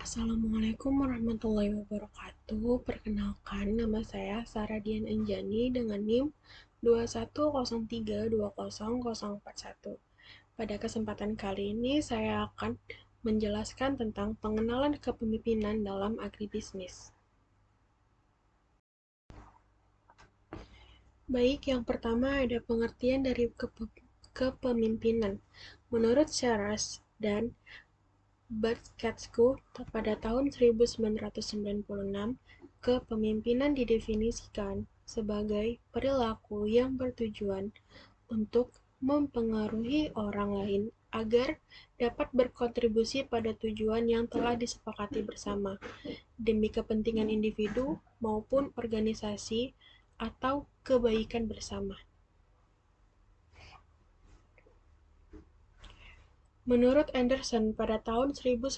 Assalamualaikum warahmatullahi wabarakatuh. Perkenalkan, nama saya Sarah Dian Anjani dengan NIM 210320041. Pada kesempatan kali ini, saya akan menjelaskan tentang pengenalan kepemimpinan dalam agribisnis. Baik, yang pertama ada pengertian dari kepemimpinan. Menurut Charles dan Bertkatsku, pada tahun 1996, kepemimpinan didefinisikan sebagai perilaku yang bertujuan untuk mempengaruhi orang lain agar dapat berkontribusi pada tujuan yang telah disepakati bersama, demi kepentingan individu maupun organisasi atau kebaikan bersama. Menurut Anderson, pada tahun 1988,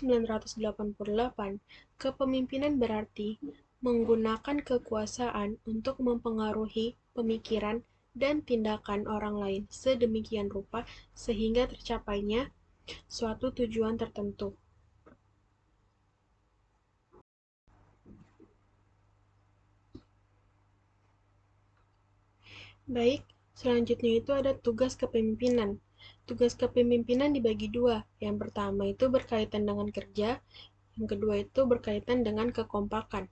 kepemimpinan berarti menggunakan kekuasaan untuk mempengaruhi pemikiran dan tindakan orang lain sedemikian rupa sehingga tercapainya suatu tujuan tertentu. Baik, selanjutnya itu ada tugas kepemimpinan. Tugas kepemimpinan dibagi dua. Yang pertama itu berkaitan dengan kerja, yang kedua itu berkaitan dengan kekompakan.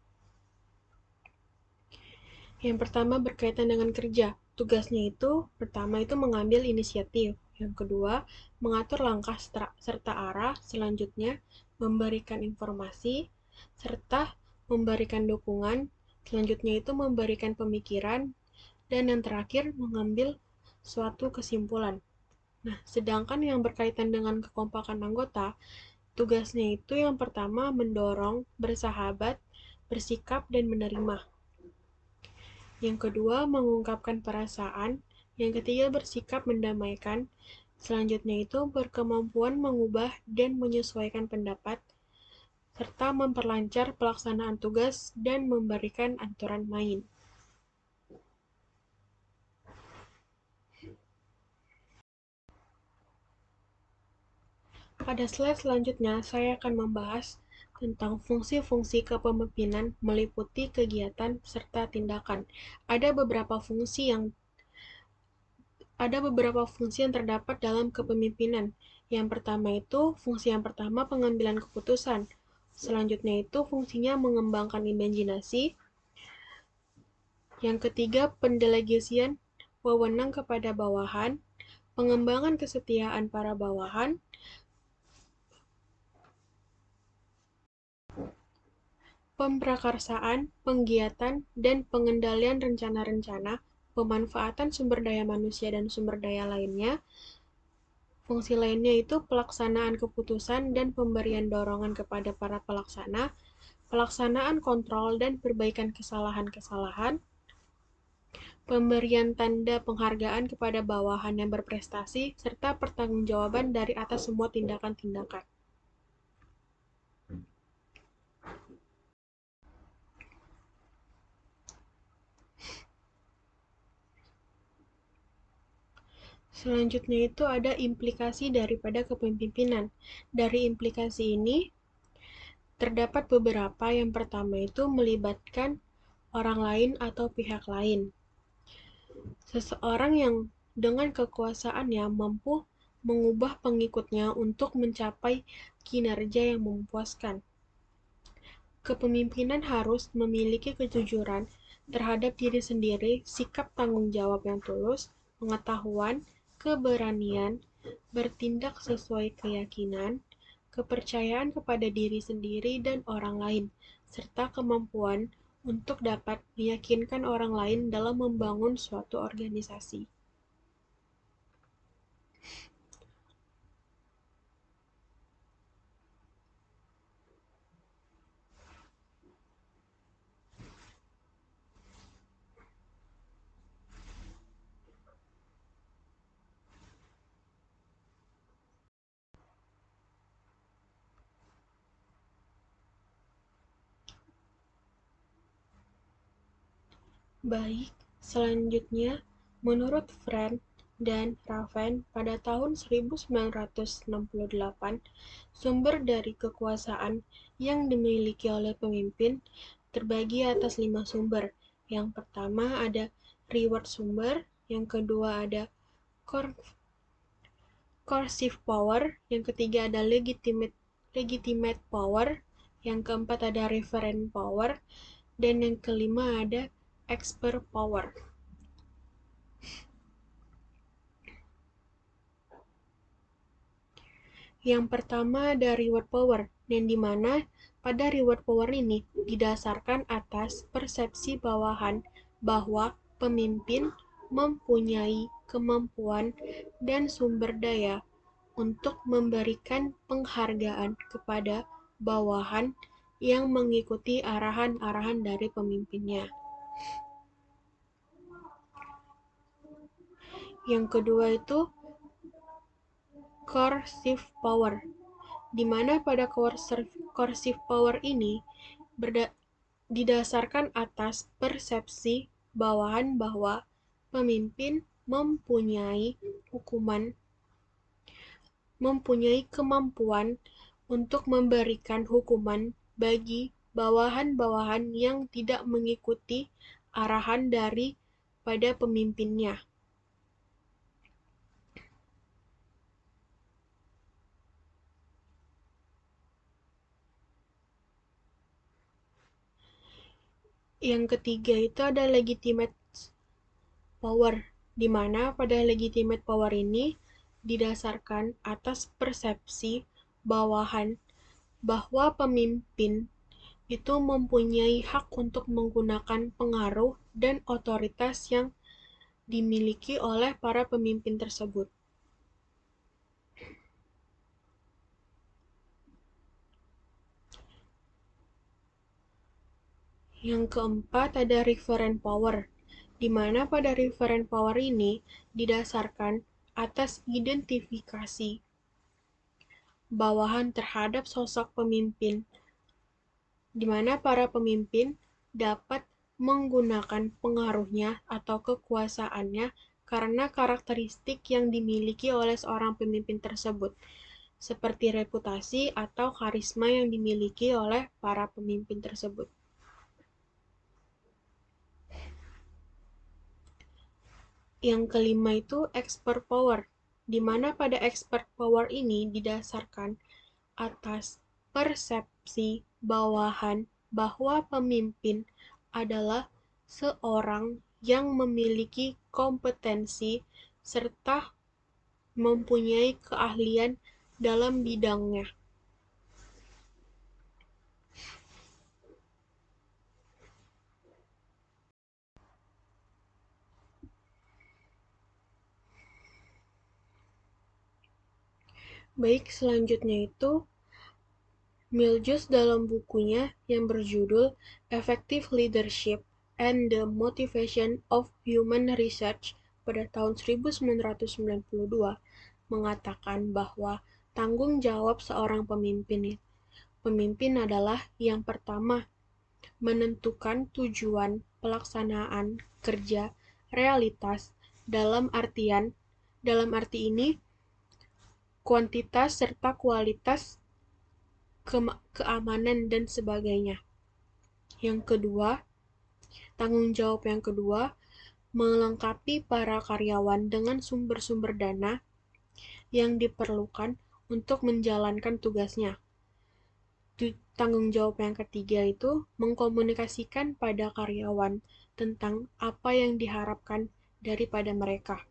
Yang pertama berkaitan dengan kerja. Tugasnya itu pertama itu mengambil inisiatif. Yang kedua, mengatur langkah serta arah. Selanjutnya, memberikan informasi serta memberikan dukungan. Selanjutnya itu memberikan pemikiran dan yang terakhir mengambil suatu kesimpulan. Nah, sedangkan yang berkaitan dengan kekompakan anggota, tugasnya itu yang pertama mendorong, bersahabat, bersikap, dan menerima. Yang kedua, mengungkapkan perasaan. Yang ketiga, bersikap mendamaikan. Selanjutnya itu berkemampuan mengubah dan menyesuaikan pendapat, serta memperlancar pelaksanaan tugas dan memberikan aturan main. Pada slide selanjutnya, saya akan membahas tentang fungsi-fungsi kepemimpinan meliputi kegiatan serta tindakan. Ada beberapa fungsi yang terdapat dalam kepemimpinan. Yang pertama itu, fungsi yang pertama pengambilan keputusan. Selanjutnya itu fungsinya mengembangkan imajinasi. Yang ketiga, pendelegasian wewenang kepada bawahan, pengembangan kesetiaan para bawahan, pemprakarsaan, penggiatan, dan pengendalian rencana-rencana, pemanfaatan sumber daya manusia dan sumber daya lainnya. Fungsi lainnya itu pelaksanaan keputusan dan pemberian dorongan kepada para pelaksana, pelaksanaan kontrol dan perbaikan kesalahan-kesalahan, pemberian tanda penghargaan kepada bawahan yang berprestasi, serta pertanggungjawaban dari atas semua tindakan-tindakan. Selanjutnya itu ada implikasi daripada kepemimpinan. Dari implikasi ini, terdapat beberapa. Yang pertama itu melibatkan orang lain atau pihak lain. Seseorang yang dengan kekuasaannya mampu mengubah pengikutnya untuk mencapai kinerja yang memuaskan. Kepemimpinan harus memiliki kejujuran terhadap diri sendiri, sikap tanggung jawab yang tulus, pengetahuan, keberanian, bertindak sesuai keyakinan, kepercayaan kepada diri sendiri dan orang lain, serta kemampuan untuk dapat meyakinkan orang lain dalam membangun suatu organisasi. Baik, selanjutnya, menurut Friend, dan Raven pada tahun 1968, sumber dari kekuasaan yang dimiliki oleh pemimpin terbagi atas 5 sumber. Yang pertama ada reward sumber, yang kedua ada coercive power, yang ketiga ada legitimate power, yang keempat ada referent power, dan yang kelima ada expert power. Yang pertama ada reward power, yang dimana pada reward power ini didasarkan atas persepsi bawahan bahwa pemimpin mempunyai kemampuan dan sumber daya untuk memberikan penghargaan kepada bawahan yang mengikuti arahan-arahan dari pemimpinnya. Yang kedua itu coercive power, di mana pada coercive power ini didasarkan atas persepsi bawahan bahwa pemimpin mempunyai kemampuan untuk memberikan hukuman bagi bawahan-bawahan yang tidak mengikuti arahan daripada pemimpinnya. Yang ketiga itu ada legitimate power, di mana pada legitimate power ini didasarkan atas persepsi bawahan bahwa pemimpin itu mempunyai hak untuk menggunakan pengaruh dan otoritas yang dimiliki oleh para pemimpin tersebut. Yang keempat ada referent power, di mana pada referent power ini didasarkan atas identifikasi bawahan terhadap sosok pemimpin, di mana para pemimpin dapat menggunakan pengaruhnya atau kekuasaannya karena karakteristik yang dimiliki oleh seorang pemimpin tersebut, seperti reputasi atau karisma yang dimiliki oleh para pemimpin tersebut. Yang kelima itu expert power, di mana pada expert power ini didasarkan atas persepsi bawahan bahwa pemimpin adalah seorang yang memiliki kompetensi serta mempunyai keahlian dalam bidangnya. Baik, selanjutnya itu Miljus dalam bukunya yang berjudul Effective Leadership and the Motivation of Human Research pada tahun 1992 mengatakan bahwa tanggung jawab seorang pemimpin adalah yang pertama menentukan tujuan pelaksanaan kerja realitas dalam arti ini kuantitas serta kualitas keamanan dan sebagainya. Tanggung jawab yang kedua, melengkapi para karyawan dengan sumber-sumber dana yang diperlukan untuk menjalankan tugasnya. Tanggung jawab yang ketiga itu mengkomunikasikan pada karyawan tentang apa yang diharapkan daripada mereka.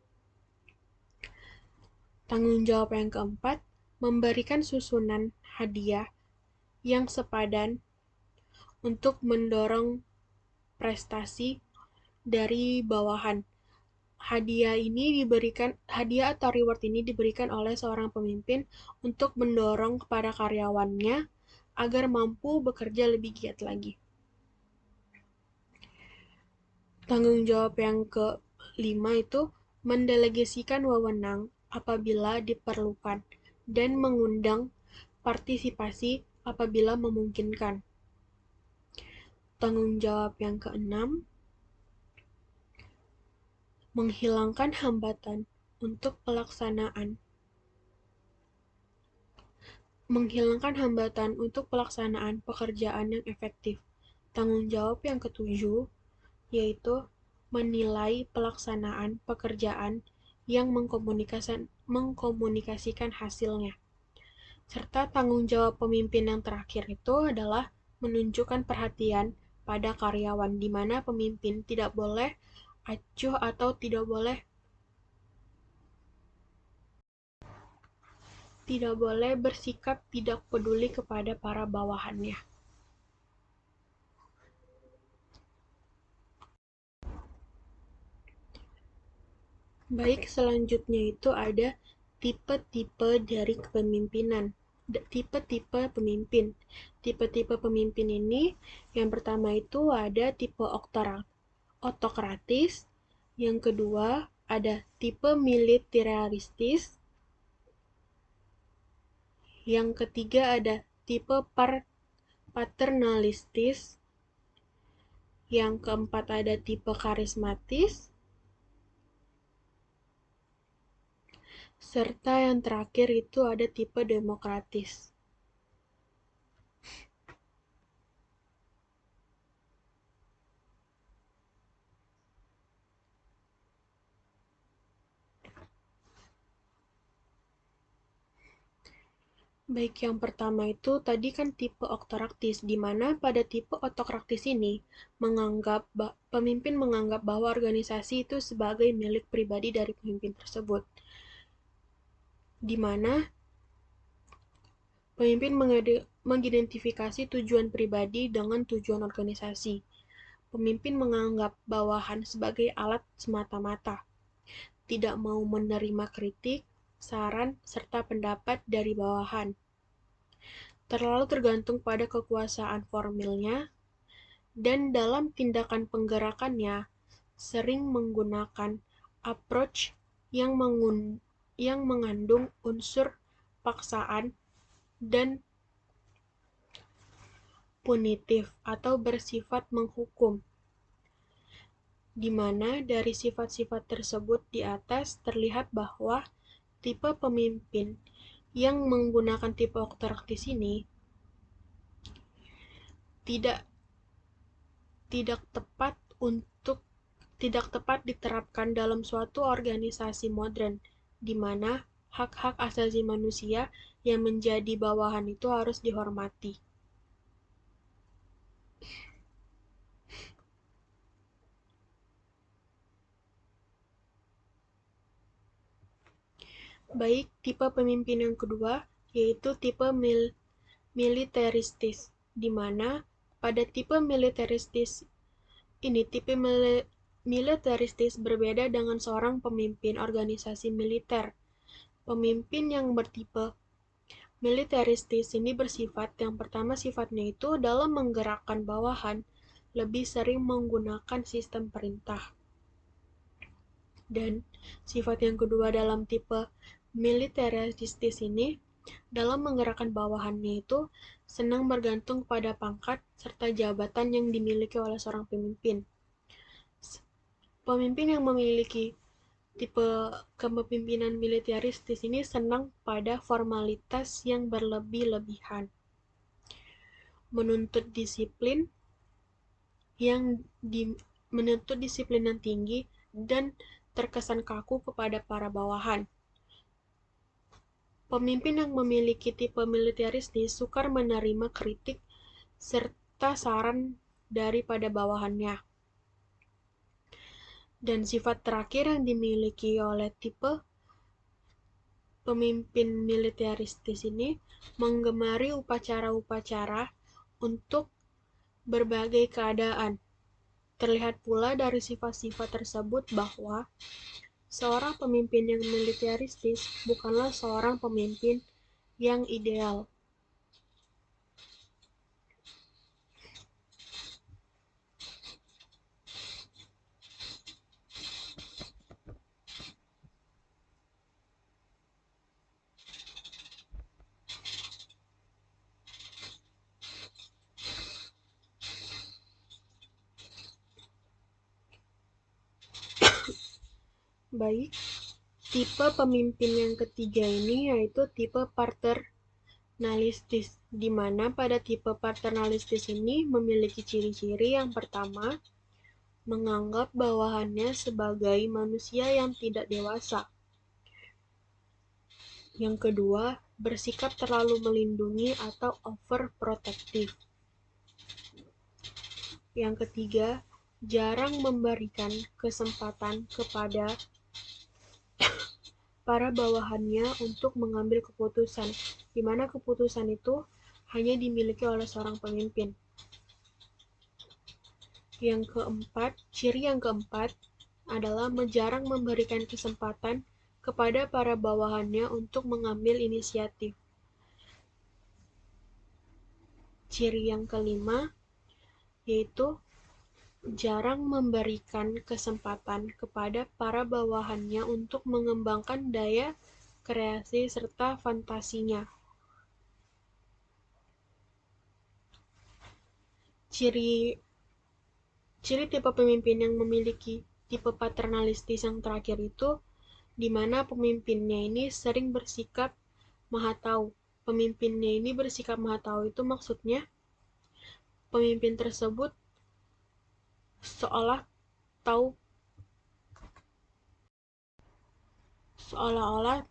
Tanggung jawab yang keempat, memberikan susunan hadiah yang sepadan untuk mendorong prestasi dari bawahan. Hadiah atau reward ini diberikan oleh seorang pemimpin untuk mendorong kepada karyawannya agar mampu bekerja lebih giat lagi. Tanggung jawab yang kelima itu mendelegasikan wewenang apabila diperlukan dan mengundang partisipasi apabila memungkinkan. Tanggung jawab yang keenam, menghilangkan hambatan untuk pelaksanaan. Menghilangkan hambatan untuk pelaksanaan pekerjaan yang efektif. Tanggung jawab yang ketujuh yaitu menilai pelaksanaan pekerjaan yang mengkomunikasikan hasilnya. Serta tanggung jawab pemimpin yang terakhir itu adalah menunjukkan perhatian pada karyawan, di mana pemimpin tidak boleh acuh atau tidak boleh bersikap tidak peduli kepada para bawahannya. Baik, selanjutnya itu ada tipe-tipe dari kepemimpinan. Tipe-tipe pemimpin. Tipe-tipe pemimpin ini, yang pertama itu ada tipe otokratis, yang kedua ada tipe militeristis, yang ketiga ada tipe paternalistis, yang keempat ada tipe karismatis, serta yang terakhir itu ada tipe demokratis. Baik, yang pertama itu tadi kan tipe otokraktis, di mana pada tipe otokraktis ini pemimpin menganggap bahwa organisasi itu sebagai milik pribadi dari pemimpin tersebut, di mana pemimpin mengidentifikasi tujuan pribadi dengan tujuan organisasi. Pemimpin menganggap bawahan sebagai alat semata-mata, tidak mau menerima kritik, saran, serta pendapat dari bawahan. Terlalu tergantung pada kekuasaan formilnya, dan dalam tindakan penggerakannya sering menggunakan approach yang mengandung unsur paksaan dan punitif atau bersifat menghukum, di mana dari sifat-sifat tersebut di atas terlihat bahwa tipe pemimpin yang menggunakan tipe otokraktis ini tidak tidak tepat untuk tidak tepat diterapkan dalam suatu organisasi modern, di mana hak-hak asasi manusia yang menjadi bawahan itu harus dihormati. Baik, tipe pemimpin yang kedua yaitu tipe militeristis, di mana pada tipe militeristis berbeda dengan seorang pemimpin organisasi militer. Pemimpin yang bertipe militeristis ini bersifat, yang pertama sifatnya itu dalam menggerakkan bawahan lebih sering menggunakan sistem perintah. Dan sifat yang kedua dalam tipe militeristis ini dalam menggerakkan bawahannya itu senang bergantung pada pangkat serta jabatan yang dimiliki oleh seorang pemimpin. Pemimpin yang memiliki tipe kepemimpinan militeristis ini senang pada formalitas yang berlebih-lebihan, menuntut disiplin yang tinggi dan terkesan kaku kepada para bawahan. Pemimpin yang memiliki tipe militeristis sukar menerima kritik serta saran daripada bawahannya. Dan sifat terakhir yang dimiliki oleh tipe pemimpin militeristis ini menggemari upacara-upacara untuk berbagai keadaan. Terlihat pula dari sifat-sifat tersebut bahwa seorang pemimpin yang militeristis bukanlah seorang pemimpin yang ideal. Baik, Tipe pemimpin yang ketiga ini yaitu tipe paternalistis, di mana pada tipe paternalistis ini memiliki ciri-ciri yang pertama, menganggap bawahannya sebagai manusia yang tidak dewasa. Yang kedua, bersikap terlalu melindungi atau overprotective. Yang ketiga, jarang memberikan kesempatan kepada para bawahannya untuk mengambil keputusan, di mana keputusan itu hanya dimiliki oleh seorang pemimpin. Ciri yang keempat adalah jarang memberikan kesempatan kepada para bawahannya untuk mengambil inisiatif. Ciri yang kelima yaitu jarang memberikan kesempatan kepada para bawahannya untuk mengembangkan daya kreasi serta fantasinya. Ciri tipe pemimpin yang memiliki tipe paternalistis yang terakhir itu di mana pemimpinnya ini sering bersikap maha tahu. Pemimpinnya ini bersikap maha tahu itu maksudnya pemimpin tersebut seolah-olah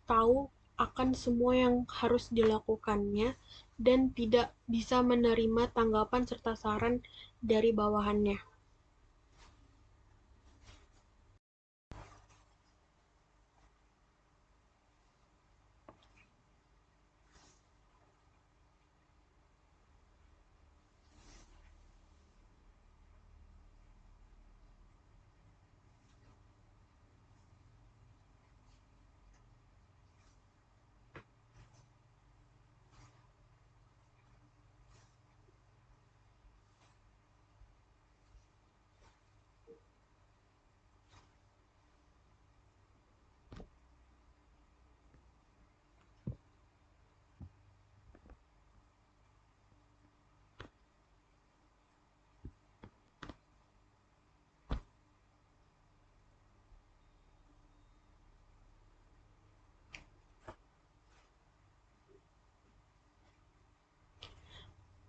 tahu akan semua yang harus dilakukannya dan tidak bisa menerima tanggapan serta saran dari bawahannya.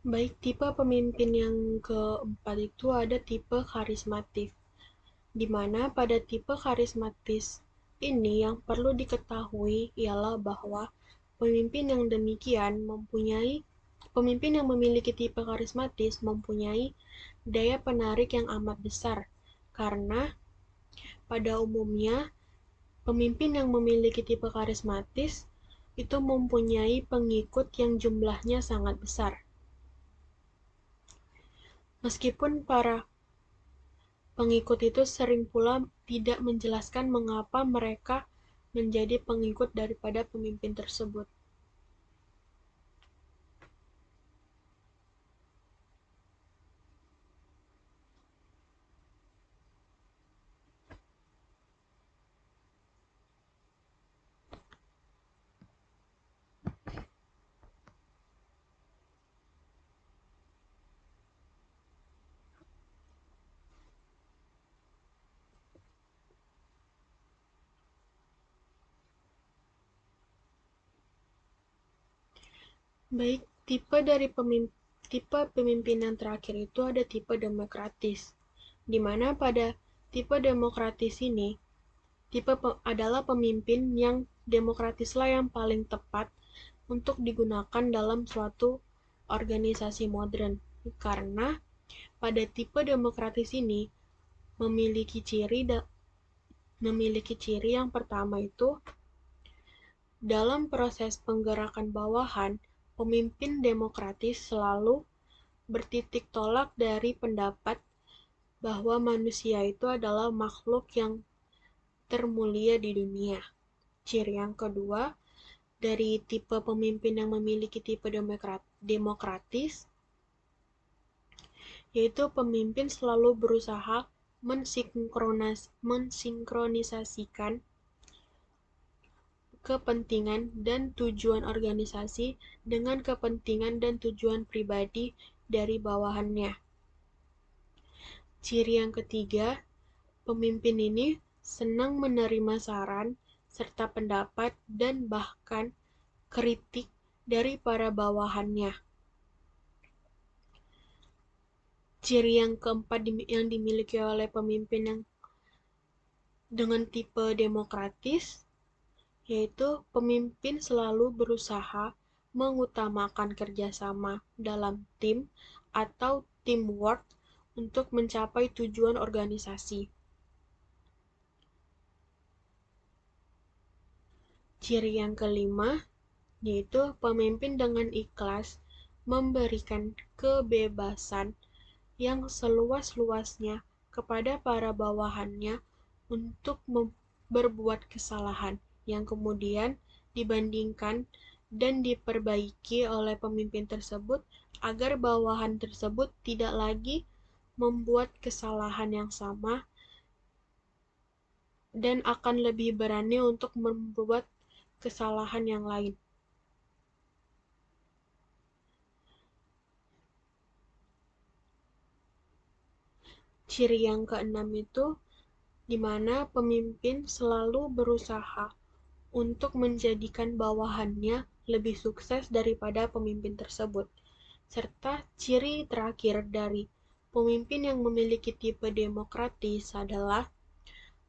Baik, tipe pemimpin yang keempat itu ada tipe karismatif, di mana pada tipe karismatis ini yang perlu diketahui ialah bahwa pemimpin yang memiliki tipe karismatis mempunyai daya penarik yang amat besar, karena pada umumnya pemimpin yang memiliki tipe karismatis itu mempunyai pengikut yang jumlahnya sangat besar. Meskipun para pengikut itu sering pula tidak menjelaskan mengapa mereka menjadi pengikut daripada pemimpin tersebut. Baik, tipe pemimpin yang terakhir itu ada tipe demokratis, di mana pada tipe demokratis ini, adalah pemimpin yang demokratislah yang paling tepat untuk digunakan dalam suatu organisasi modern, karena pada tipe demokratis ini memiliki ciri yang pertama itu dalam proses penggerakan bawahan, pemimpin demokratis selalu bertitik tolak dari pendapat bahwa manusia itu adalah makhluk yang termulia di dunia. Ciri yang kedua dari tipe pemimpin yang memiliki tipe demokratis yaitu pemimpin selalu berusaha mensinkronisasikan kepentingan dan tujuan organisasi dengan kepentingan dan tujuan pribadi dari bawahannya. Ciri yang ketiga, pemimpin ini senang menerima saran serta pendapat dan bahkan kritik dari para bawahannya. Ciri yang keempat yang dimiliki oleh pemimpin yang dengan tipe demokratis, yaitu pemimpin selalu berusaha mengutamakan kerjasama dalam tim atau teamwork untuk mencapai tujuan organisasi. Ciri yang kelima, yaitu pemimpin dengan ikhlas memberikan kebebasan yang seluas-luasnya kepada para bawahannya untuk berbuat kesalahan yang kemudian dibandingkan dan diperbaiki oleh pemimpin tersebut agar bawahan tersebut tidak lagi membuat kesalahan yang sama dan akan lebih berani untuk membuat kesalahan yang lain. Ciri yang keenam itu di mana pemimpin selalu berusaha untuk menjadikan bawahannya lebih sukses daripada pemimpin tersebut. Serta ciri terakhir dari pemimpin yang memiliki tipe demokratis adalah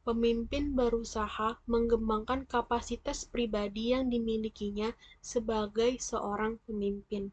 pemimpin berusaha mengembangkan kapasitas pribadi yang dimilikinya sebagai seorang pemimpin.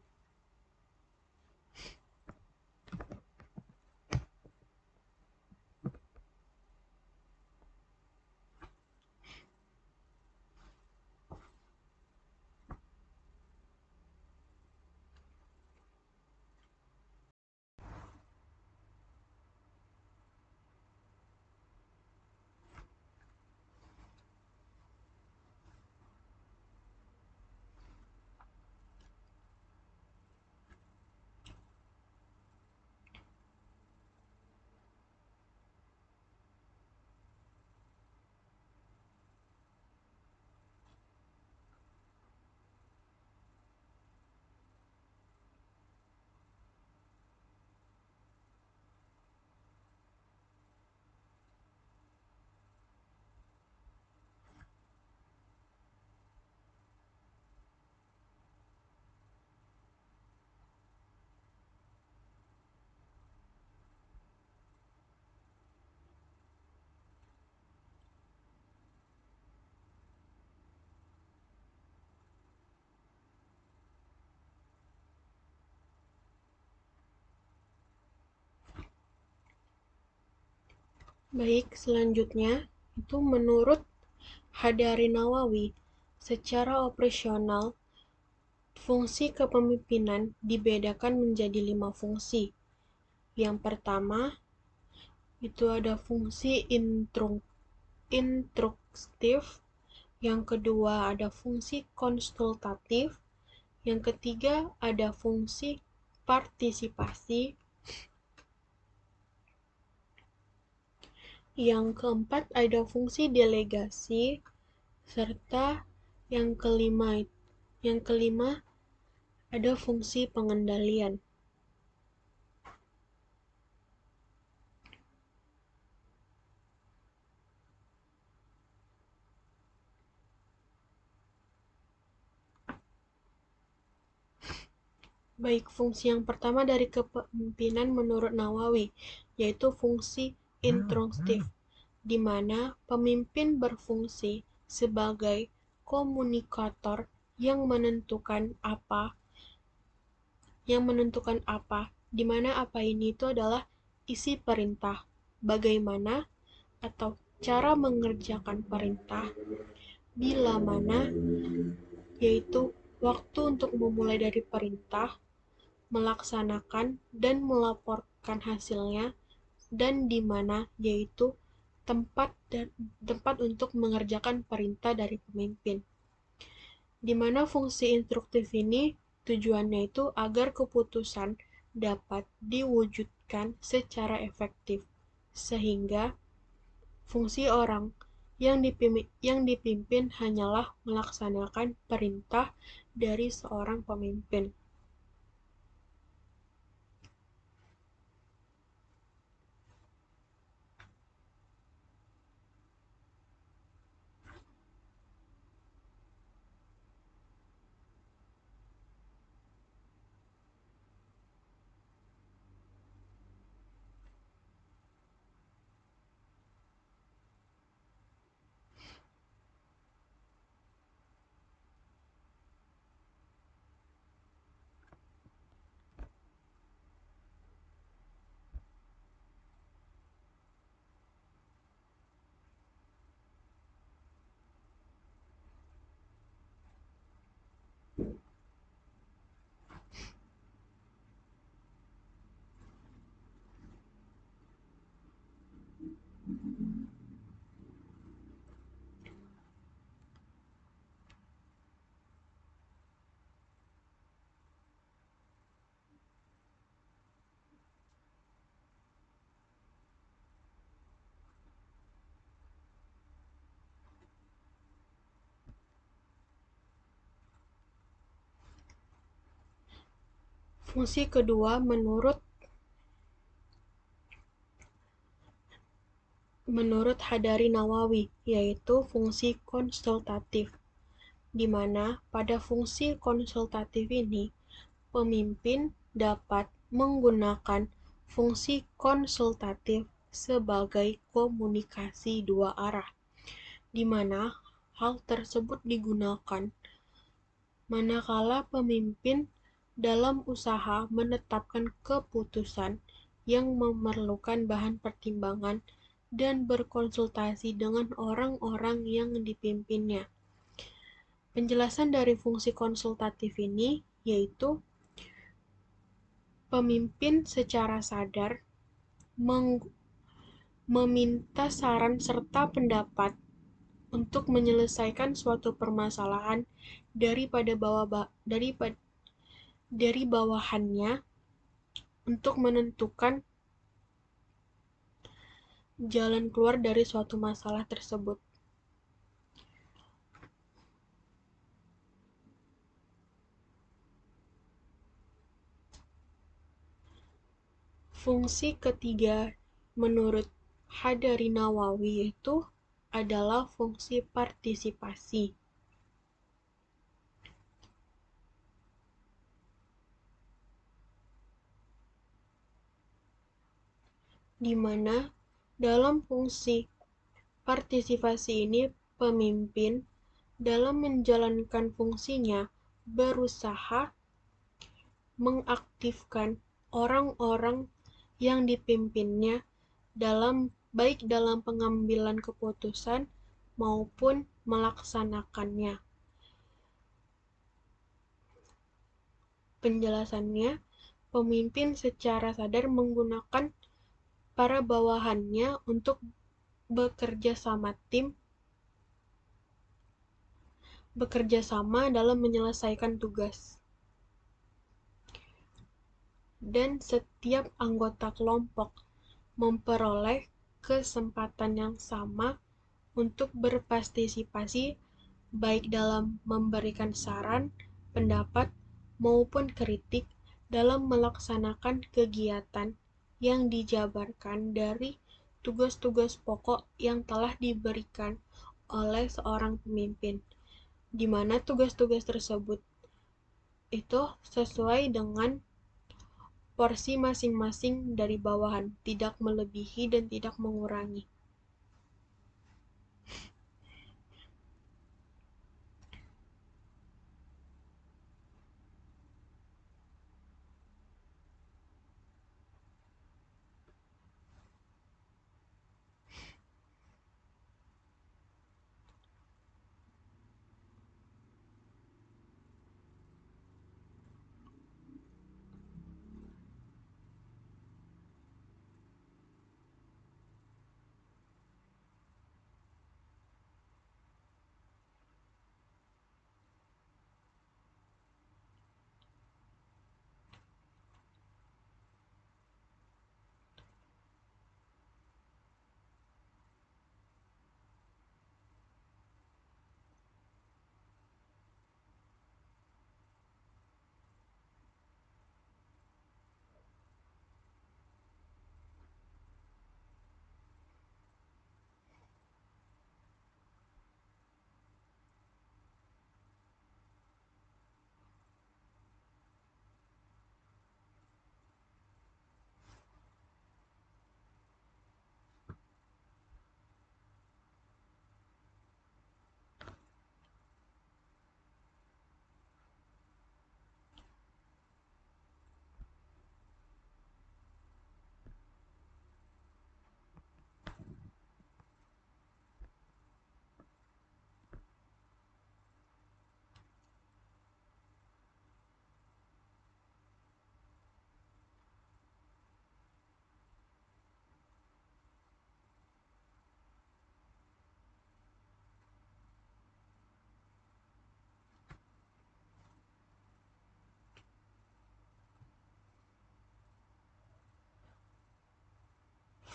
Baik, selanjutnya itu menurut Hadari Nawawi, secara operasional fungsi kepemimpinan dibedakan menjadi 5 fungsi. Yang pertama, itu ada fungsi instruktif, yang kedua ada fungsi konsultatif, yang ketiga ada fungsi partisipasi, yang keempat ada fungsi delegasi, serta yang kelima ada fungsi pengendalian. Baik, fungsi yang pertama dari kepemimpinan menurut Nawawi, yaitu fungsi instruktif, di mana pemimpin berfungsi sebagai komunikator yang menentukan apa, di mana apa ini itu adalah isi perintah, bagaimana atau cara mengerjakan perintah, bila mana, yaitu waktu untuk memulai dari perintah, melaksanakan dan melaporkan hasilnya, dan di mana, yaitu tempat untuk mengerjakan perintah dari pemimpin. Di mana fungsi instruktif ini tujuannya itu agar keputusan dapat diwujudkan secara efektif, sehingga fungsi orang yang dipimpin hanyalah melaksanakan perintah dari seorang pemimpin. Fungsi kedua menurut Hadari Nawawi, yaitu fungsi konsultatif, di mana pada fungsi konsultatif ini, pemimpin dapat menggunakan fungsi konsultatif sebagai komunikasi dua arah, di mana hal tersebut digunakan manakala pemimpin dalam usaha menetapkan keputusan yang memerlukan bahan pertimbangan dan berkonsultasi dengan orang-orang yang dipimpinnya. Penjelasan dari fungsi konsultatif ini yaitu pemimpin secara sadar meminta saran serta pendapat untuk menyelesaikan suatu permasalahan dari bawahannya untuk menentukan jalan keluar dari suatu masalah tersebut. Fungsi ketiga menurut Hadari Nawawi itu adalah fungsi partisipasi, di mana dalam fungsi partisipasi ini pemimpin dalam menjalankan fungsinya berusaha mengaktifkan orang-orang yang dipimpinnya baik dalam pengambilan keputusan maupun melaksanakannya. Penjelasannya, pemimpin secara sadar menggunakan para bawahannya untuk bekerja sama dalam menyelesaikan tugas. Dan setiap anggota kelompok memperoleh kesempatan yang sama untuk berpartisipasi baik dalam memberikan saran, pendapat, maupun kritik dalam melaksanakan kegiatan yang dijabarkan dari tugas-tugas pokok yang telah diberikan oleh seorang pemimpin, di mana tugas-tugas tersebut itu sesuai dengan porsi masing-masing dari bawahan, tidak melebihi dan tidak mengurangi.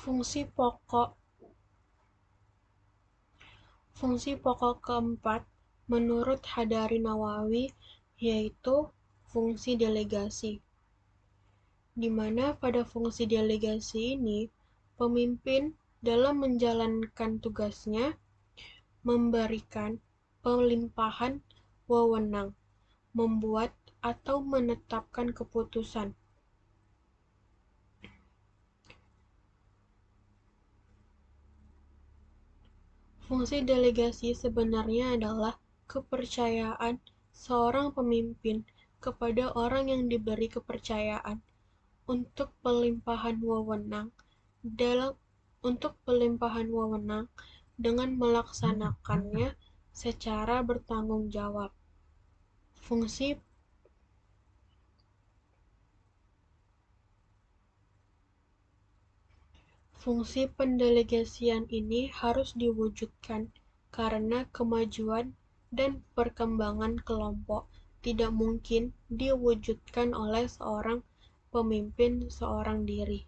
Fungsi pokok keempat menurut Hadari Nawawi yaitu fungsi delegasi, di mana pada fungsi delegasi ini, pemimpin dalam menjalankan tugasnya memberikan pelimpahan wewenang, membuat atau menetapkan keputusan. Fungsi delegasi sebenarnya adalah kepercayaan seorang pemimpin kepada orang yang diberi kepercayaan untuk pelimpahan wewenang dalam untuk pelimpahan wewenang dengan melaksanakannya secara bertanggung jawab. Fungsi Fungsi pendelegasian ini harus diwujudkan karena kemajuan dan perkembangan kelompok tidak mungkin diwujudkan oleh seorang pemimpin seorang diri.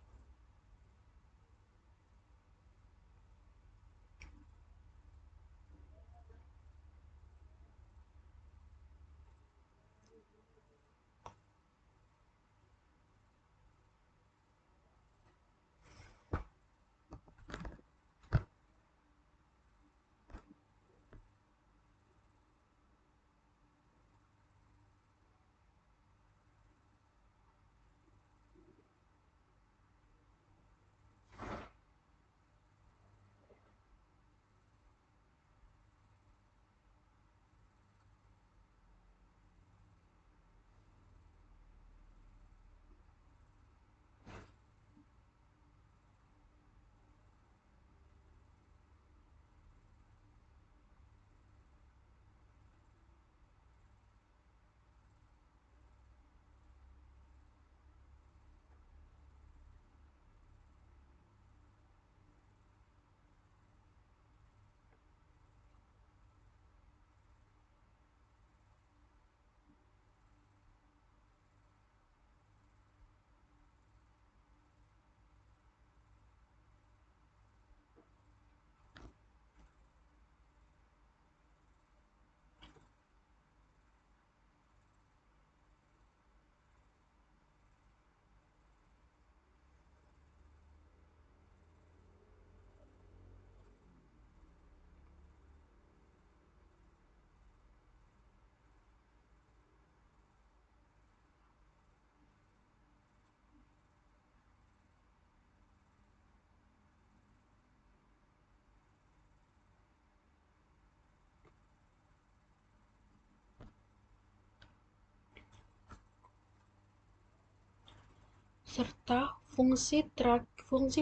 Serta fungsi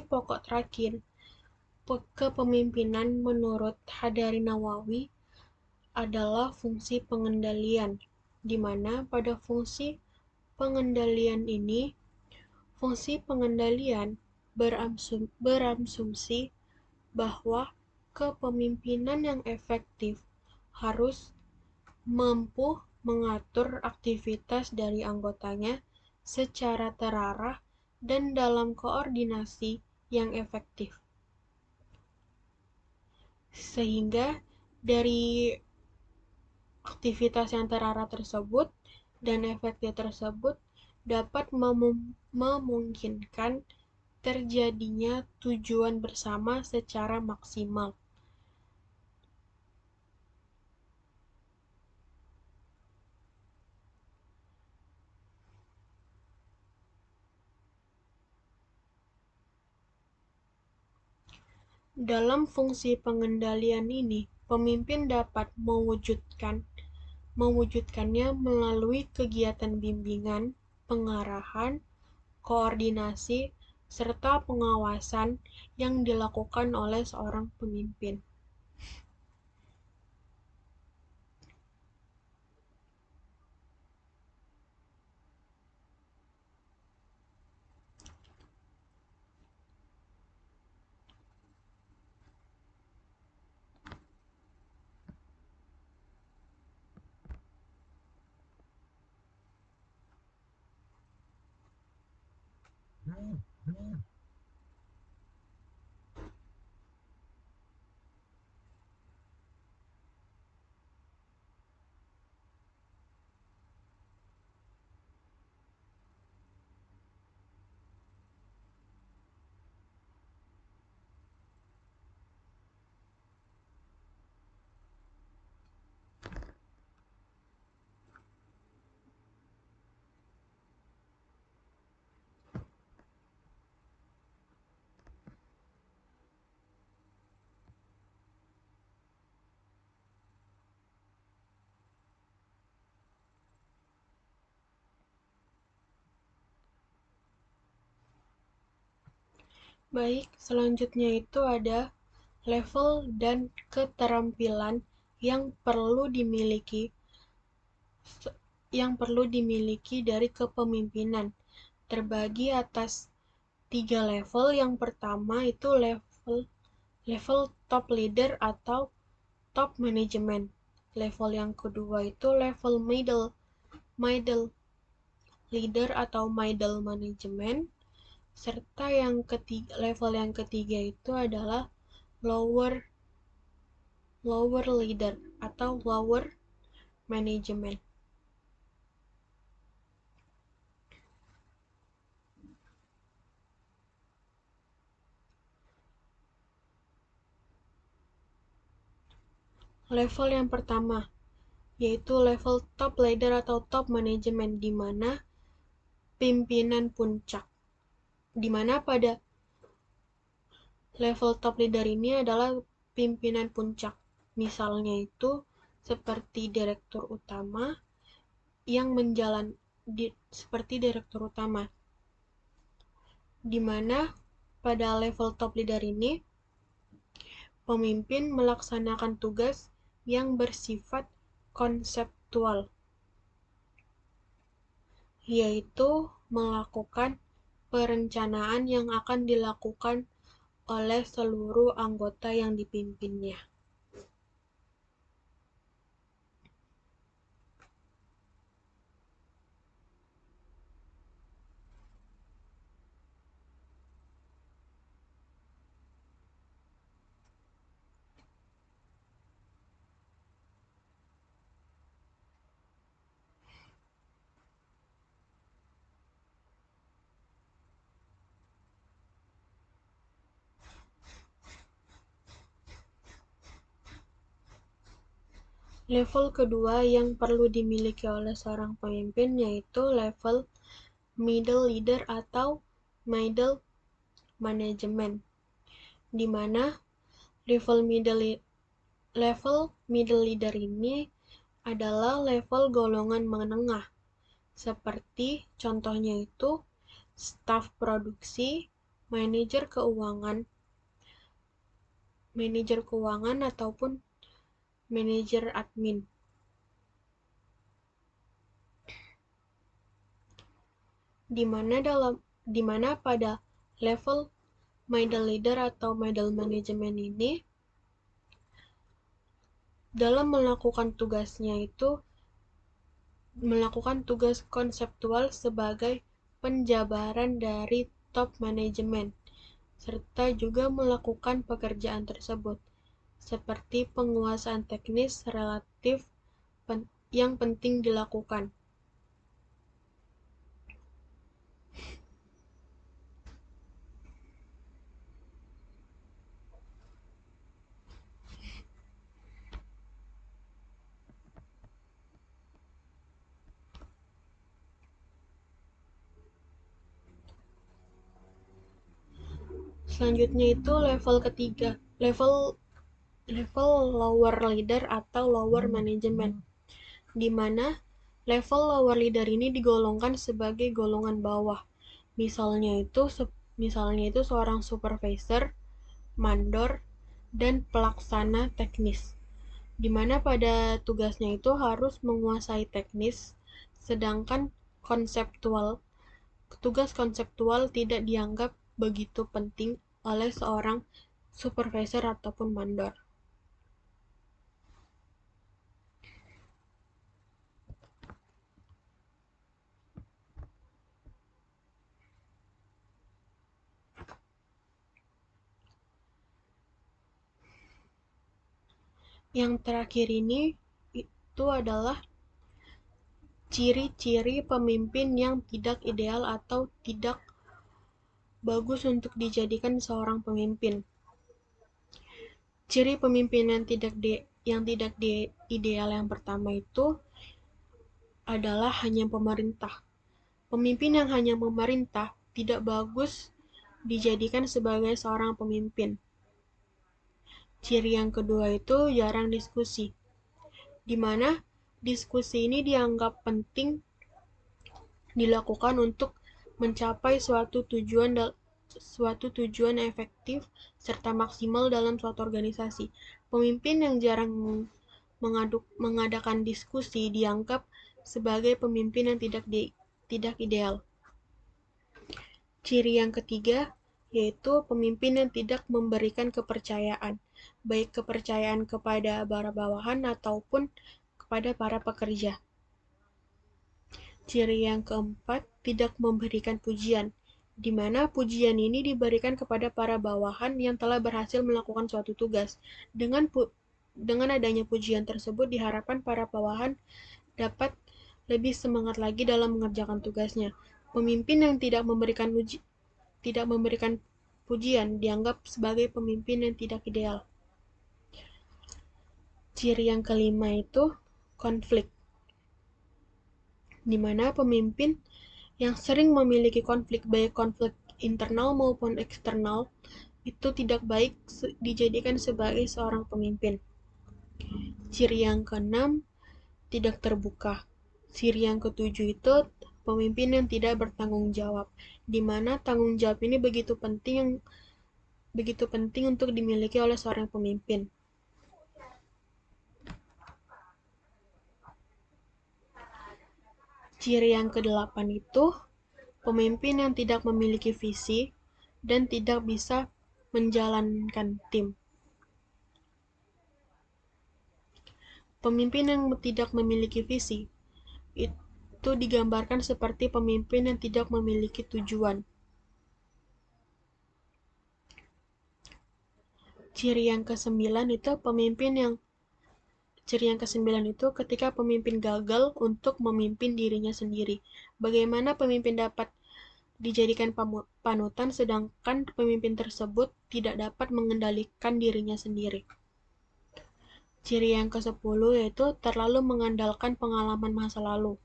pokok terakhir kepemimpinan menurut Hadari Nawawi adalah fungsi pengendalian, di mana pada fungsi pengendalian berasumsi bahwa kepemimpinan yang efektif harus mampu mengatur aktivitas dari anggotanya secara terarah dan dalam koordinasi yang efektif. Sehingga dari aktivitas yang terarah tersebut dan efektif tersebut dapat memungkinkan terjadinya tujuan bersama secara maksimal. Dalam fungsi pengendalian ini, pemimpin dapat mewujudkannya melalui kegiatan bimbingan, pengarahan, koordinasi, serta pengawasan yang dilakukan oleh seorang pemimpin. Baik, selanjutnya itu ada level dan keterampilan yang perlu dimiliki dari kepemimpinan. Terbagi atas 3 level. Yang pertama itu level top leader atau top management. Level yang kedua itu level middle leader atau middle management. Serta level yang ketiga itu adalah lower lower leader atau lower management. Level yang pertama yaitu level top leader atau top management, di mana pimpinan puncak. Di mana pada level top leader ini adalah pimpinan puncak. Misalnya itu seperti direktur utama seperti direktur utama, di mana pada level top leader ini pemimpin melaksanakan tugas yang bersifat konseptual, yaitu melakukan perencanaan yang akan dilakukan oleh seluruh anggota yang dipimpinnya. Level kedua yang perlu dimiliki oleh seorang pemimpin yaitu level middle leader atau middle management, di mana level middle leader ini adalah level golongan menengah, seperti contohnya itu staf produksi, manajer keuangan ataupun manajer admin. Di mana pada level middle leader atau middle management ini dalam melakukan tugasnya itu melakukan tugas konseptual sebagai penjabaran dari top manajemen, serta juga melakukan pekerjaan tersebut, seperti penguasaan teknis relatif yang penting dilakukan. Selanjutnya itu level ketiga, level lower leader atau lower management, di mana level lower leader ini digolongkan sebagai golongan bawah. Misalnya itu seorang supervisor, mandor, dan pelaksana teknis, di mana pada tugasnya itu harus menguasai teknis, sedangkan tugas konseptual tidak dianggap begitu penting oleh seorang supervisor ataupun mandor. Yang terakhir ini itu adalah ciri-ciri pemimpin yang tidak ideal atau tidak bagus untuk dijadikan seorang pemimpin. Ciri pemimpin yang tidak ideal yang pertama itu adalah hanya pemerintah. Pemimpin yang hanya memerintah tidak bagus dijadikan sebagai seorang pemimpin. Ciri yang kedua itu jarang diskusi, di mana diskusi ini dianggap penting dilakukan untuk mencapai suatu tujuan efektif serta maksimal dalam suatu organisasi. Pemimpin yang jarang mengadakan diskusi dianggap sebagai pemimpin yang tidak ideal. Ciri yang ketiga yaitu pemimpin yang tidak memberikan kepercayaan, baik kepercayaan kepada para bawahan ataupun kepada para pekerja. Ciri yang keempat, tidak memberikan pujian, di mana pujian ini diberikan kepada para bawahan yang telah berhasil melakukan suatu tugas. Dengan adanya pujian tersebut diharapkan para bawahan dapat lebih semangat lagi dalam mengerjakan tugasnya. Pemimpin yang tidak memberikan pujian dianggap sebagai pemimpin yang tidak ideal. Ciri yang kelima itu konflik, di mana pemimpin yang sering memiliki konflik, baik konflik internal maupun eksternal, itu tidak baik dijadikan sebagai seorang pemimpin. Ciri yang keenam, tidak terbuka. Ciri yang ketujuh itu pemimpin yang tidak bertanggung jawab, di mana tanggung jawab ini begitu penting untuk dimiliki oleh seorang pemimpin. Ciri yang kedelapan itu pemimpin yang tidak memiliki visi dan tidak bisa menjalankan tim. Pemimpin yang tidak memiliki visi itu digambarkan seperti pemimpin yang tidak memiliki tujuan. Ciri yang kesembilan itu ketika pemimpin gagal untuk memimpin dirinya sendiri. Bagaimana pemimpin dapat dijadikan panutan sedangkan pemimpin tersebut tidak dapat mengendalikan dirinya sendiri. Ciri yang ke-10 yaitu terlalu mengandalkan pengalaman masa lalu.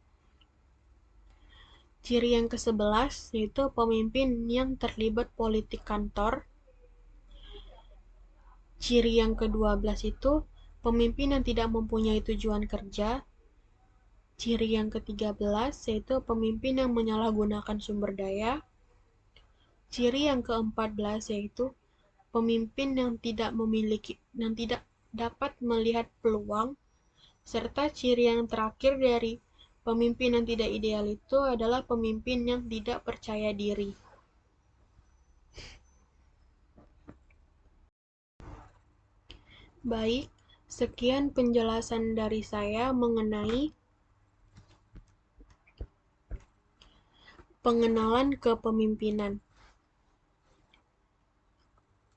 Ciri yang ke-11 yaitu pemimpin yang terlibat politik kantor. Ciri yang ke-12 itu pemimpin yang tidak mempunyai tujuan kerja. Ciri yang ke-13 yaitu pemimpin yang menyalahgunakan sumber daya. Ciri yang ke-14 yaitu pemimpin yang tidak dapat melihat peluang, serta ciri yang terakhir dari pemimpin yang tidak ideal itu adalah pemimpin yang tidak percaya diri. Baik, sekian penjelasan dari saya mengenai pengenalan kepemimpinan.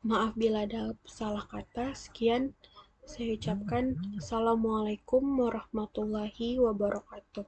Maaf bila ada salah kata. Sekian saya ucapkan. Assalamualaikum warahmatullahi wabarakatuh.